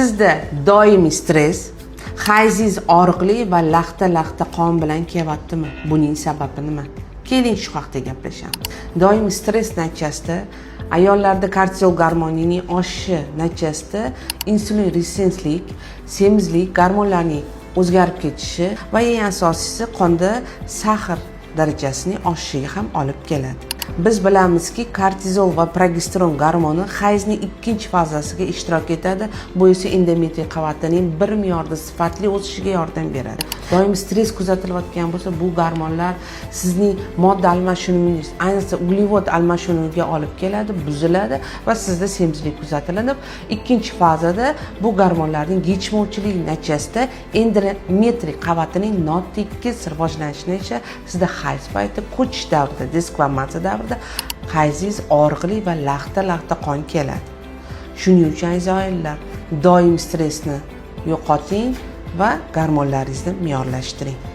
Sizda doimiy stress, hayzingiz og'riqli va laxta qon bilan kelyaptimi? Buning sababi nima? Keling shu haqida gaplashamiz. Doimiy stress natijasida ayollarda kortizol gormonining oshishi natijasida insulin resistentlik, semizlik, gormonlarning o'zgarib ketishi va eng asosiysi qonda shakar darajasining oshishiga ham olib keladi. Biz bilamizki, kortizol va progesteron gormoni hayzning ikkinchi fazasiga ishtirok etadi. Bu esa endometriy qavatining bir me'yorda sifatli o'sishiga yordam beradi. Doimiy stress kuzatilayotgan bo'lsa, bu gormonlar sizning modda almashinuvingiz, ayniqsa uglevod almashinuviga olib keladi, buziladi va sizda semizlik kuzatiladi. Ikkinchi fazada bu gormonlarning yetishmovchiligi natijasida endometriy qavatining notekis rivojlanishini esa sizda hayz payti, ko'chish davrida, deskvamatsiya davrida hayzingiz og'riqli va laxta qon keladi. Shuning uchun aziz oilalar, doim stressni yo'qoting va gormonlaringizni me'yorlashtiring.